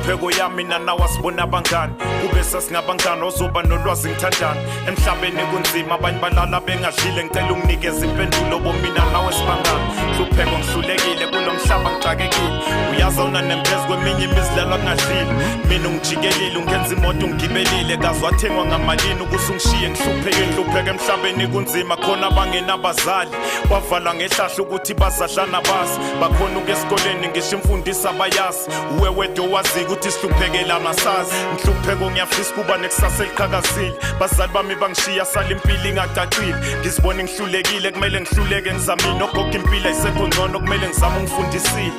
Nhlupheko yami nanawa sibona abangani kube sasingabangani ozoba nolwazi ngithandani emhlabeni kunzima abanye balala bengadlile ngicela unginikeze impendulo bomina nawe sibangani nhlupheko ngihlulekile kulo mhlaba ngixakekile uyazona nempezi kweminye imizilalo kungadlile mina ungijikelile ungenza imoto ungibelile kazi wathengwa ngamalini ukusungishiye nhlupheke emhlabeni kunzima khona bangenabazali wavala ngehlahla ukuthi bazadlana basi bakhona ukesikoleni ngisho imfundisi abayazi uwe wedwa wazi ukuthi sihluphekela sazi nhlupheko ngiyafisa kuba nekusasa eliqhakazile bazali bami bangishiya sala impilo ingacacile ngizibona ngihlulekile kumele ngihluleke ngizamini ogoga impilo ayisekho ngcono kumele ngizame ungifundisile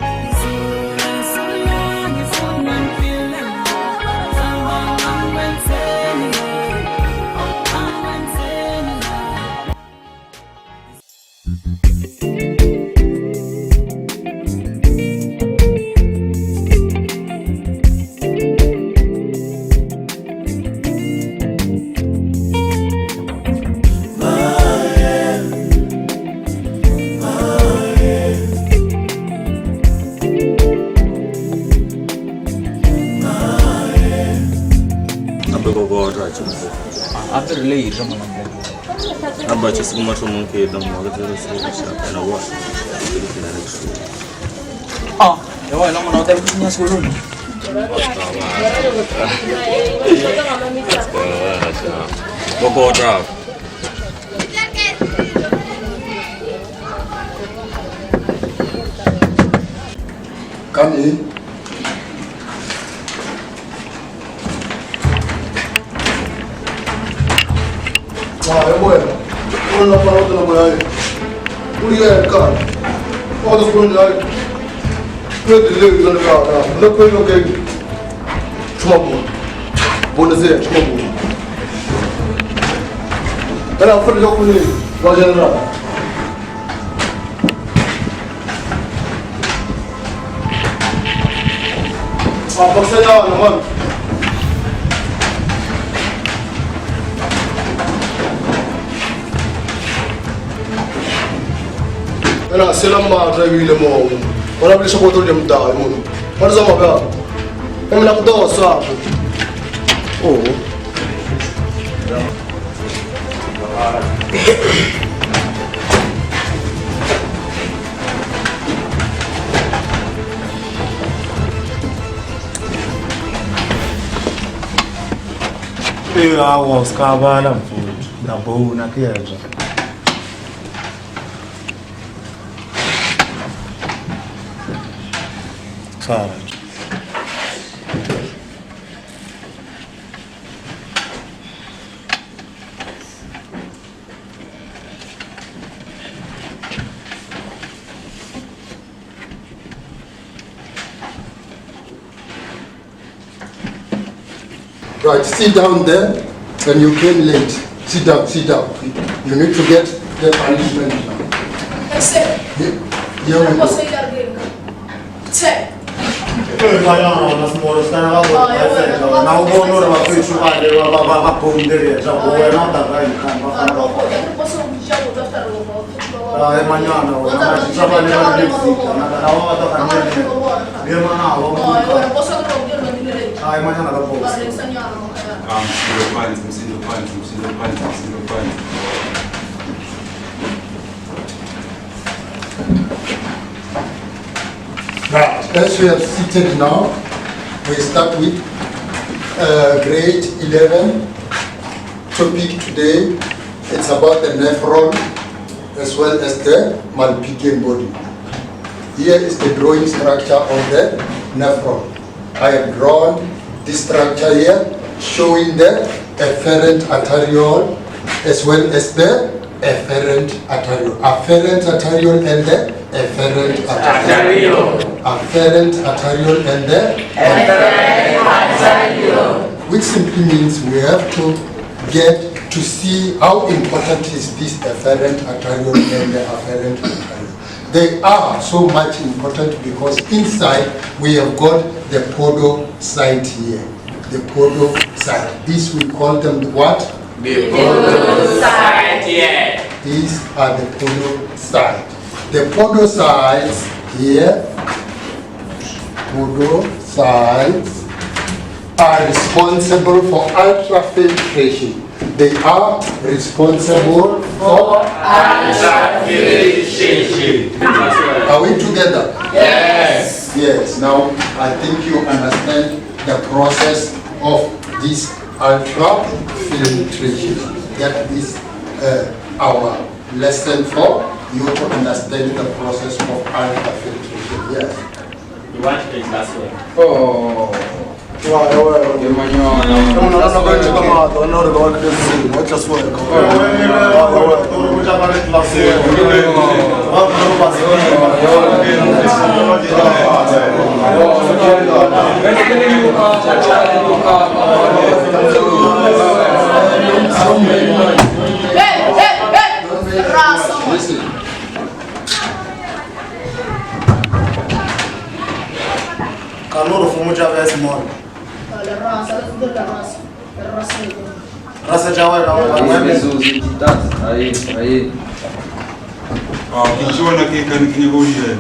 After lay some About just much more the oh, you want to know them in school. Go drive. Come in. Bueno, una palabra de la mujer. Un día de carne. Vamos a poner ahí. No te digo que no puedo que. Chumbo. Buenos días, chumbo. Era fuera de ocurrir. Vaya a nada. Vamos a allá, hermano. Ana selama drive mo wala bila support dem ta mo wala sama ba kami nak do sa oh Pela was kabana food na bona keza Sarah. Right, sit down there. When you came late, sit down. You need to get the punishment now. As we have seated now, we start with grade 11. Topic today, it's about the nephron as well as the Malpighian body. Here is the drawing structure of the nephron. I have drawn this structure here, showing the afferent arteriole as well as the afferent arteriole. Afferent arteriole and the afferent arteriole. Afferent arteriole and the afferent arteriole. Which simply means we have to get to see how important is this afferent arteriole and the afferent arteriole. They are so much important because inside we have got the podocyte here. The podocyte. This we call them what? The podocyte here. These are the podocyte. The podocytes here, podocytes are responsible for ultrafiltration. They are responsible for ultrafiltration. Are we together? Yes. Yes. Now, I think you understand the process of this ultrafiltration. That is our lesson for you to understand the process of ultrafiltration. Yes. You want to take last one? Oh. Listen. Calor foi muito vez mano. Rasa Jawa Aí. Kichwa na kika nikivuja.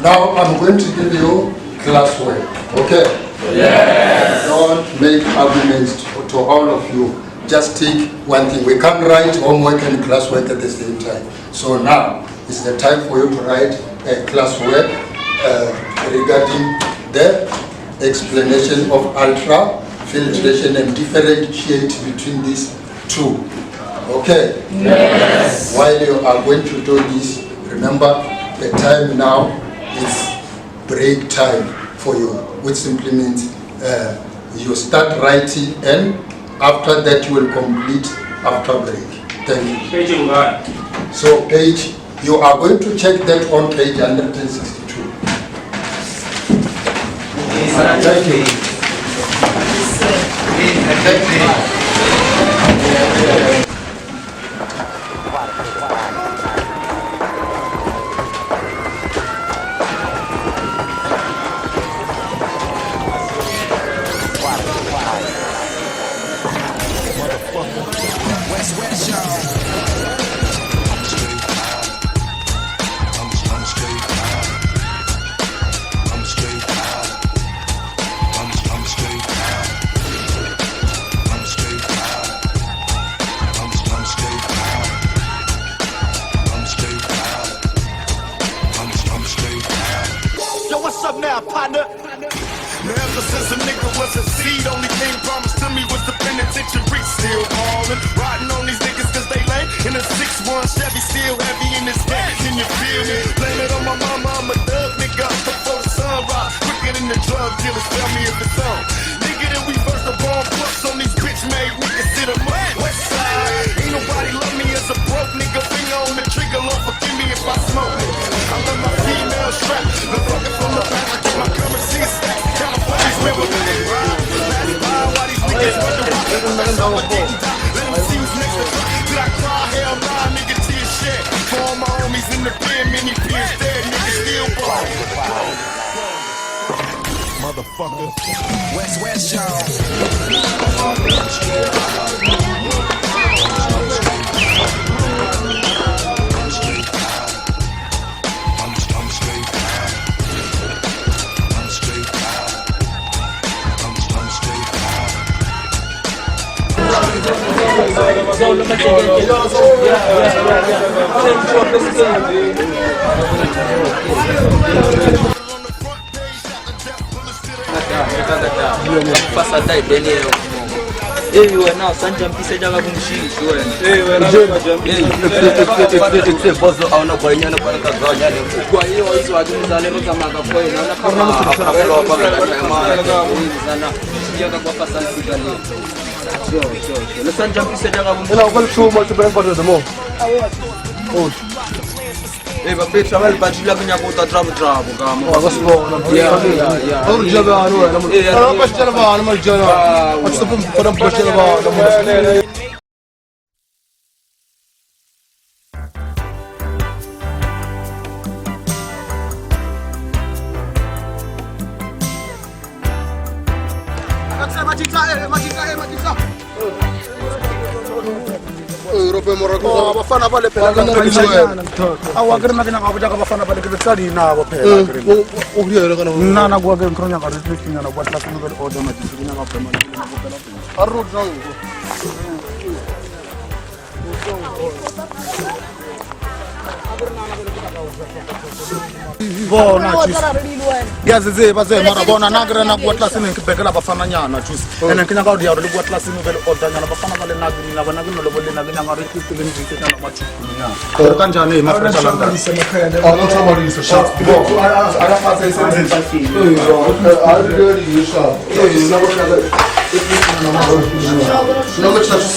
Now I'm going to give you classwork, okay? Yes. Don't make arguments to all of you. Just take one thing. We can't write homework and classwork at the same time. So now is the time for you to write a classwork regarding the explanation of ultrafiltration and differentiate between these two. Okay? Yes. While you are going to do this, remember the time now is break time for you, which simply means you start writing and after that you will complete after break. Thank you. So page, you are going to check that on page 162. Thank you. Ever since a nigga was a seed, only thing promised to me was the penitentiary. Still ballin', riding on these niggas cause they lame. In a 6-1 Chevy, still heavy in this game. Can you feel me? Blame it on my mama, I'm a thug nigga before the sunrise. Quicker than the drug dealers, tell me if it's on. Nigga, that we first the bomb plus on these bitch made niggas sit up west side. Ain't nobody love me as a broke nigga. Finger on the trigger, Lord forgive me if I smoke it. I love my female strap. The fucking from the back, I get my currency stack. California's river. Last mile, why these niggas run the rock? Someone didn't die. Let me see who's next to cry. Did I cry? Hell nah, nigga, to your shit. For all my homies in the pen, many peers dead, niggas still ball. Motherfucker. West, y'all. Passa dai bene. Wewe na sanja mpisa jaga kumshiki wewe. Wewe bozo au na kwa nyana kwa kazanya. Kwa hiyo hizo wajumza leo kama kwa hiyo na kama akapelo kwa sana. Sija kwa pasa sigani. Le sanja mpisa jaga kumshiki. Ela kwa chuma tubeng kwa demo. Oh. Va Petra mal bajila kenya kota trap kama. Wasbo na. Ya. Or jaba anu. Ana bashara ba ana marjana. Atstapum kodam bashara ba. Europe morako abafana bale phela kanqiniwe awakere makina ngabuja kabafana bale ke tsadi na bo phela o buyela kana nna na kwa ke nkronya ka re tlhina na kwa tla tsena le order ma tsina ka phema a ro tsa bona yazize baze mara bona na gre na kwa class ne ke bekela bafana nyana juice ene ke nyaka o dia re kwa class ne vele order nyana bafana bale na gre na bona ke no le bole na ke nyaka re ke le ntse kana ma tshukuna re ka njane ma fresh landa a no somebody so shot I don't want to say something I really you shot no much touch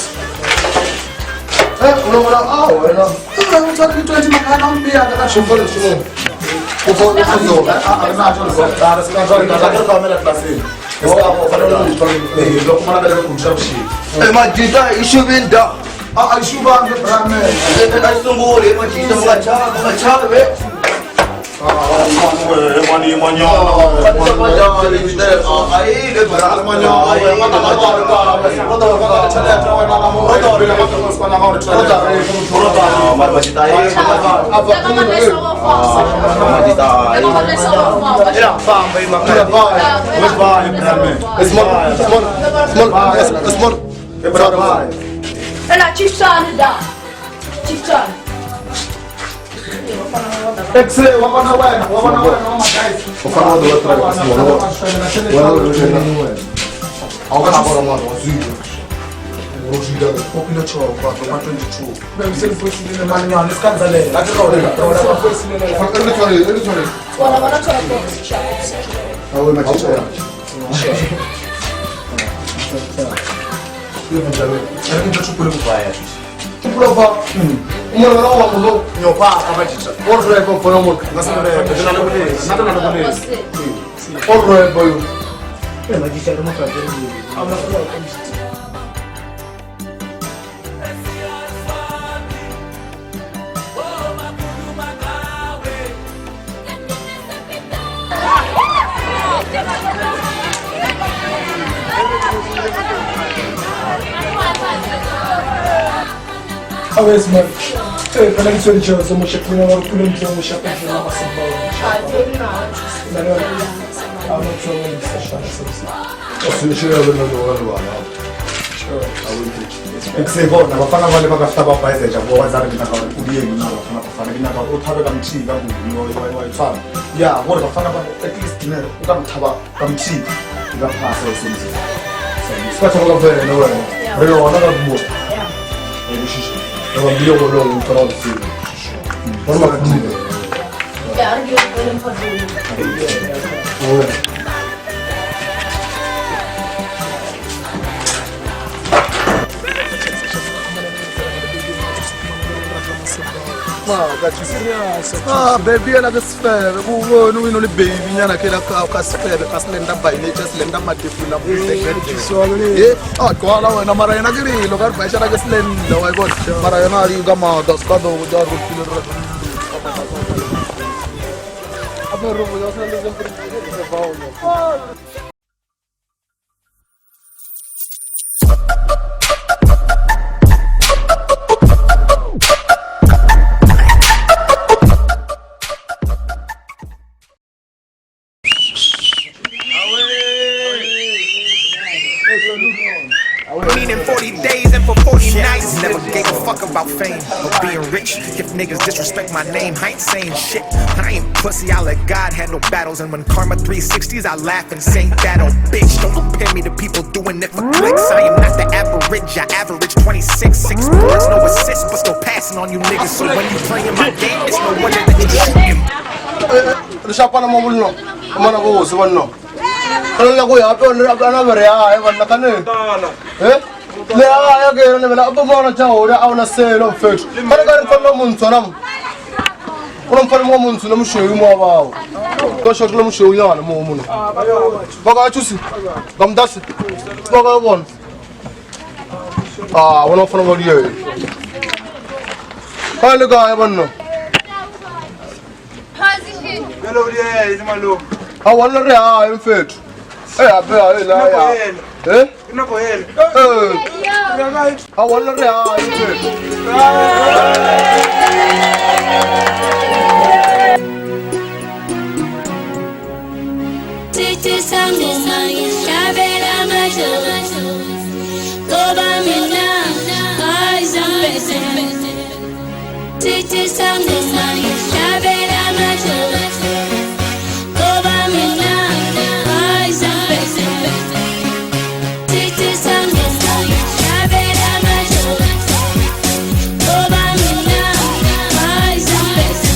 uno wala no I'm talking to him I don't be at the shufo shufo na jo so ta ska jo ka ka kamera class ne ska po fa no lo kuma na ku jamshi ma jita issue binda I should have the brand I sungule ma jita mga cha be Money, money, Excellent, wapana wena no guys. Ufana do outra Ao cabo mano, azul. Rojida, Popilo cho, kwa 22. Bem, se foi se na manhã, nesse caso ali. Lá que trabalha foi se nele. ele chore. Wala chora po. Awe ma chicha. Era que eu chupo no vai. Prova. Uma não mudou. Meu pá, vai chicha. Orro é com fono muito. Mas não é, não é bonito. Nada nada bonito. Orro é boio. Mas isso era uma coisa. Always man. Pela que você já somos chefes, agora pulamos já somos chefes na nossa bola. Melhor. A nossa bola está cheia. Se chega a ver no lugar lá. Ekusebona bafana vale bakafika babhayize nje bowazana mina ka ubiyeni nawo bafana mina ka uthabe kamthika kungiyo wayifana ya kodwa bafana at least dinero ukamthaba kamthika ngaphasa esenzi Spatha kwa vele no wena. Relo wana ka buo. Shisha. Aba mbilo ko lo mtara usiku. Forma kundi. Ya argue with him for Baby yana ka sifere ubone wena le baby nyana ke la ka sifere ka slender by nature slender madefula eh kwala wena mara yana ke rilo ka ba shara ke slender wa bona mara yana ri ka ma das ka do ja ro kilo ro abe ro bo ja slender ke ba In 40 days and for 40 nights. Never gave a fuck about fame or being rich. If niggas disrespect my name, I ain't saying shit. I ain't pussy, I let God handle battles. And when Karma 360s, I laugh and say that old bitch. Don't compare me to people doing it for clicks. I am not the average, I average 26, 6 boards, no assists, but still passing on you niggas. So when you playing my game, it's no wonder that you shooting. Rishapana mabulno. Mana ko se wanno. Kala ko ya to na bere ya wanna kane. Le ya ke ne bela abu mona chawo da awna selo fet. Kala ka ko mun tonam. Kuno fa mo mun tonam shewi mo bawo. Ko shot lo mu shewi ya na mo mun. Baga chusi. Gam das. Baga won. Wono fa no ye. Kala ga ya wanno. Positive. Hello, yeah, it's my look. Wala re ha en fet. Apea la ya. Ina ko yena. Awala re ha Titi sangu mangi shabela majo. Toba mina aiza pese. Titi sangu mangi shabela majo. Toba mina aiza pese. Titi sangu mangi shabela majo. Toba mina aiza pese.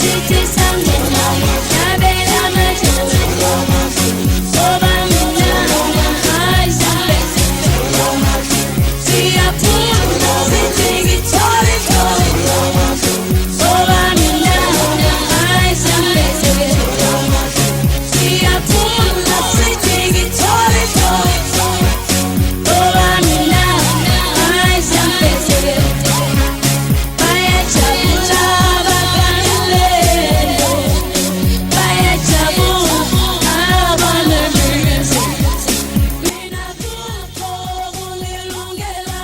Titi sangu mangi shabela majo. Toba mina aiza pese. See I pull, sitting guitar is going. Toba mina aiza pese. See I pull, sitting guitar is going. Toba mina aiza pese. Vaya chabula bakanle. Vaya chabula abanemese. Mina kupo bulilungela.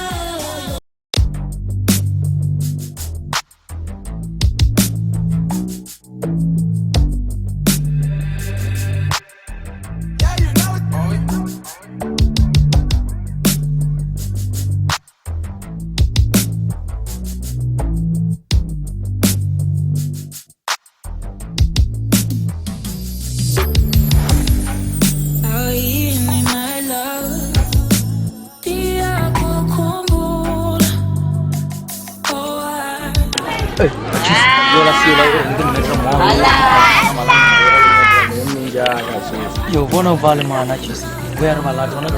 Oh, you need my love. Dia kukumbula. Oh, Yo bono vale mana chis. Where malado na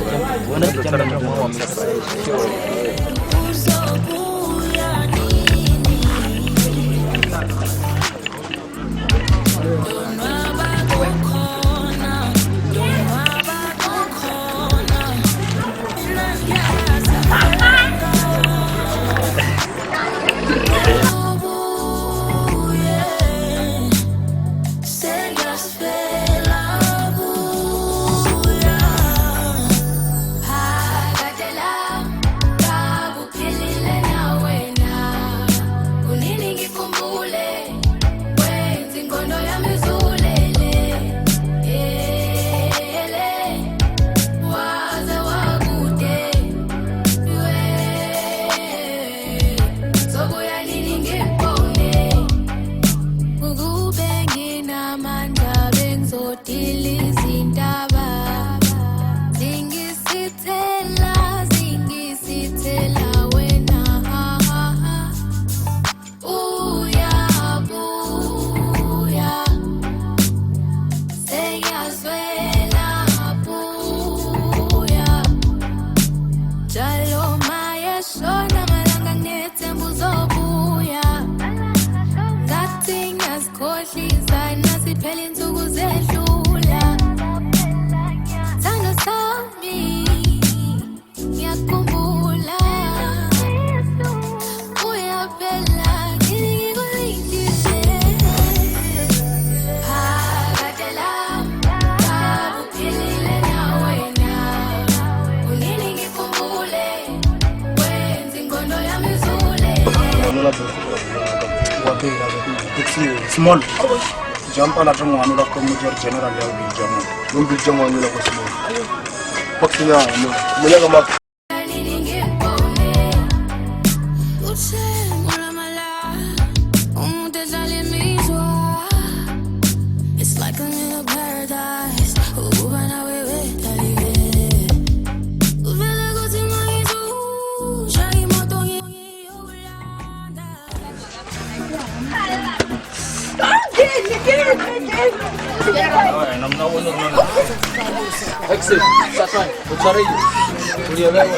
Small. Jump on a drum one of Major General German. Don't be German like a small. Pakina, Mulaga. It's like a little paradise. Exit. Sasan. Ucari. Kuliah lewa.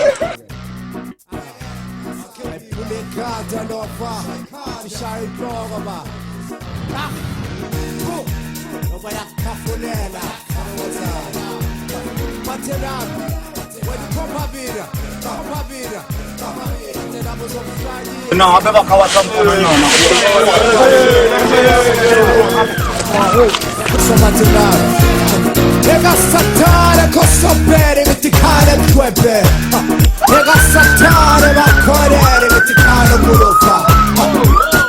No, abeba kawasa mkono nyoma. Somebody 내가 사탄의 겉섭배를 미틱하는 괴배 내가 사탄의 막거리를 미틱하는 무릎아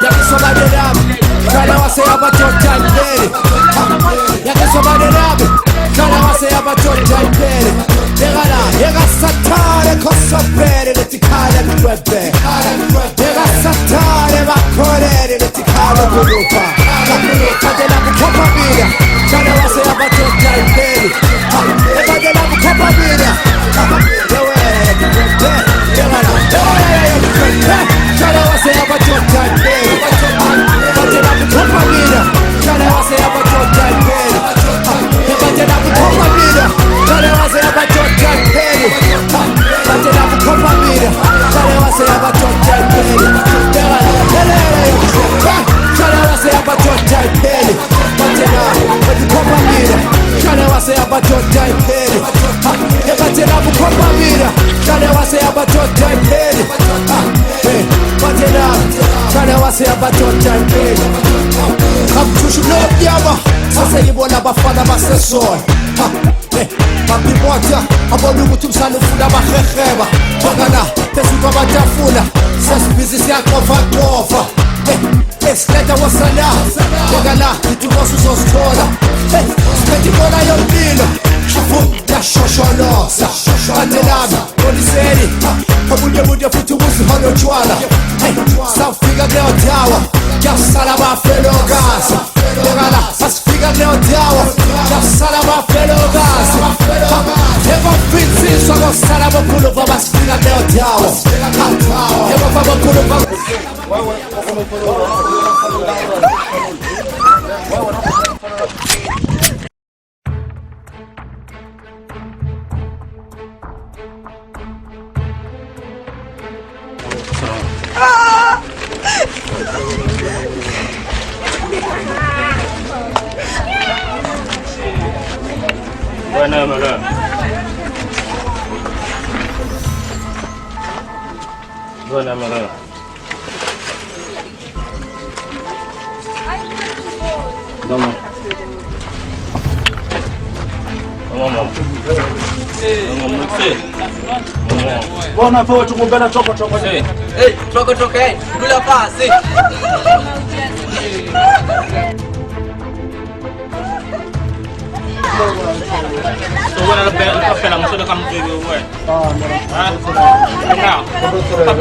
여기서 말이라면 가려와서 야바톤 달배리 여기서 말이라면 가려와서 야바톤 달배리 내가 사탄의 겉섭배를 미틱하는 괴배 내가 사탄의 막거리를 미틱하는 무릎아 가대나무 컵밥이냐 가려와서 야바톤 달배리 가대나무 컵밥이냐 가려와서 야바톤 달배리 가대나무 컵밥이냐 가려와서 야바톤 달배리 가대나무 컵밥이냐 가려와서 야바톤 달배리 가대나무 컵밥이냐 가려와서 야바톤 달배리 가려와서 야바톤 달배리 가려와서 야바톤 달배리 가대나무 컵밥이냐 가려와서 야바톤 달배리 가려와서 yabaton dalbe리 kamthusha nobyama saseyibona abafana basesoya babimota abona ukuthi umsana ufuna abahehreba thokana phezulu kwabatafuna sesibhizi siyaqofa esileta wasala thokana ithi unkosi uzosithola siphethe ibona yomlilo yashosholoza andelami poliseni omunye futhi ubuzihona otshwala sawufika kuleyo dawa kuyasala abafelokazi lokala asifika kuleyo dawa kuyasala abafelokazi ebafitsiswa kosala abakhuluva basifika kuleyo dawa ebafa abakhuluva Buena, buena. Buena, buena. Vamos. Vamos. Bona po tukumbela choko. Hey, choko, kula pasi. So when I pay I'm sure come to you away. Now,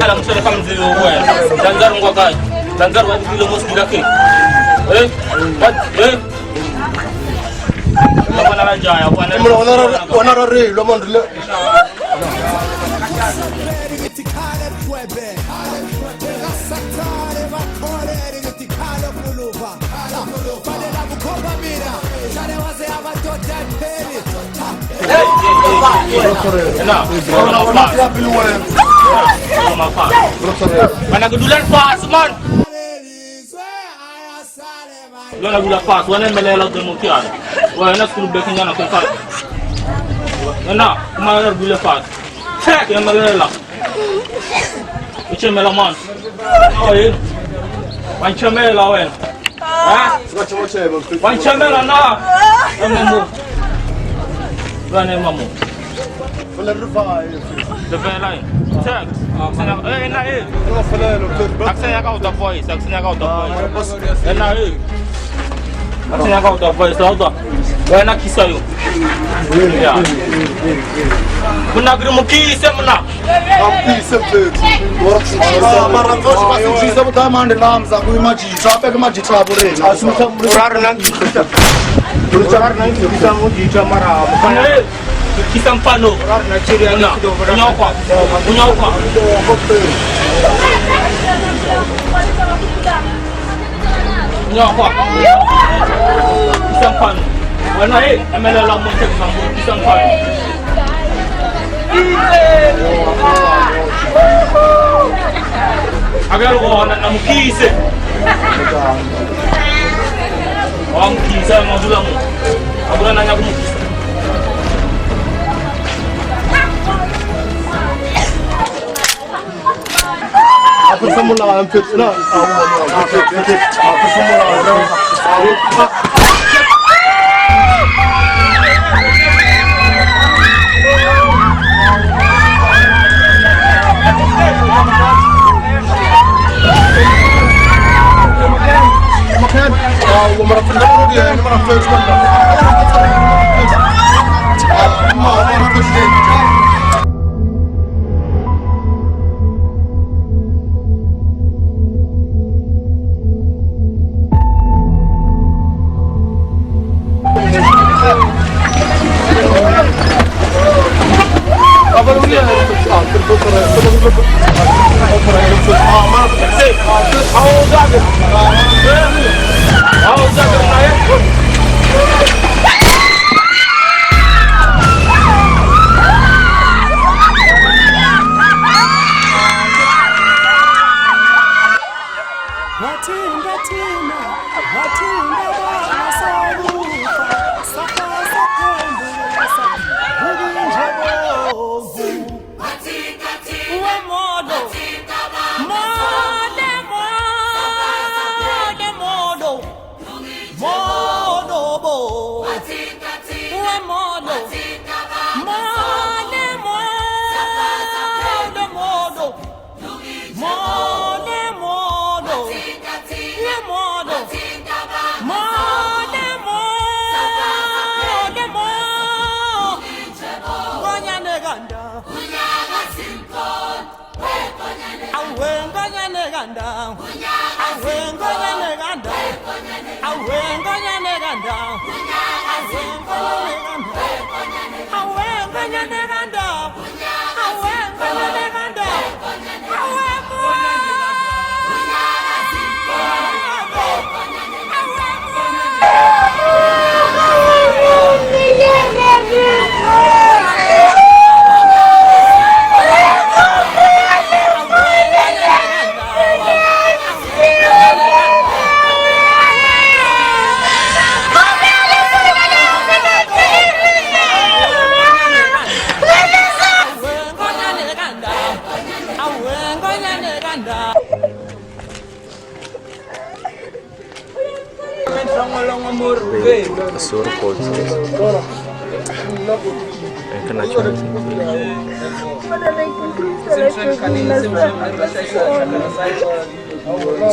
I'm sure come to you away. Dangar ngokai. Dangar what kilo mus bilaki. What? Wana jaya, wana re lo mondle. Mana kedulan pas man. Lona gula pas, wana melela de motiar. Wana skulu bekinya na kota. Wana, mana gula pas. Check ya melela. Uche mela man. Oye. Wancha mela wen. Ha? Wancha mela na. Mamu. Gane mamu. Wala rufaa. The line. Check. Na Accent out the voice. Accent out the voice. Na Accent out the voice. Lauda. Wana kisa yo. Yeah. Kuna grimu kisa mna. Kisa plate. Mara ngoshi basijisa butamande namza kuyimajisa abeke majita aburena Urar nang kisa. Urar nang kisa mujita mara. Kisa mpano. Urar na chiria na. Unyauka. Unyauka. Kisa mpano. Wana emela la monte kambo kisa mpano. Agora wana namukise. Wamkisa ngazula mu. Agora nanya kumukisa. Apa semula hampir na. Apa semula. Wow, mara fundang dia, ini mara first one.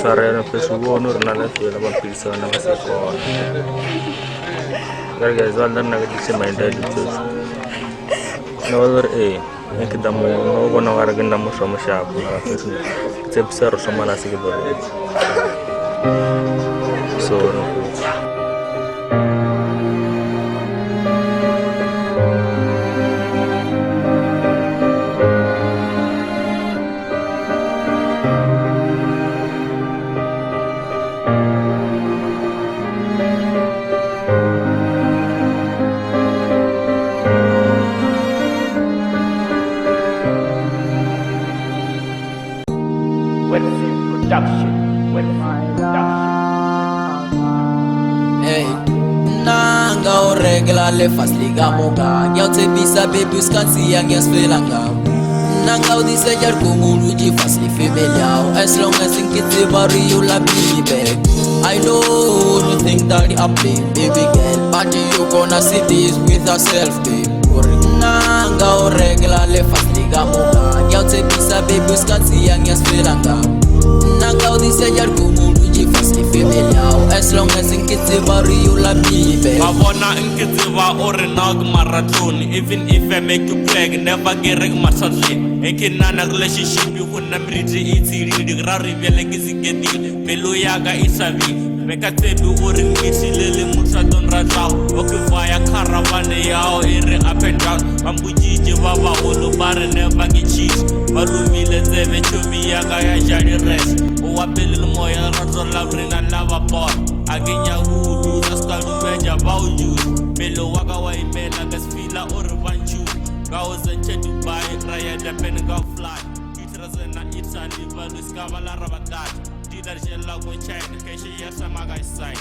Saraya pesugo nur nala tuela ban pilsa na masako. Garga zaldan na gisi mainda ditus. Nawar ekdamu no gona waragna mo samasya ko na pesu. Sepsar samana sige dole. So le fasliga moga nyau te bisa bebus kansi yang spelanga nangau di sejar kumulu ji fasli femeliao as long as in kiti bari you la baby I know you think that I'm playing baby girl but you gonna see this with yourself baby nangau regla le fasliga moga nyau te bisa bebus kansi yang spelanga nangau di sejar kumulu ji fasli femeliao as long as in kiti bari you la baby Mabona inkiziva ore nag marathon. Even if I make you plague, never get massage. Ekinana relationship you kunna mriji iti reading rari vele gizigedi. Pelo yaga isavi. Meka tebi ore ngisi lele musa don rajao. Okivaya caravane yao ere up and down. Mambujiji baba olo bare never get cheese. Marumile zeve chumi yaga ya jari rest. Uwapeli moya razo labrina lava pot. Agenya hudu zaskalu meja bauju. Melo waka wa imela gasfila or banchu. Gauza che Dubai raya depen go fly. Itrazena Italy valus kavala rabagat. Didar jella go China keshi yasa maga side.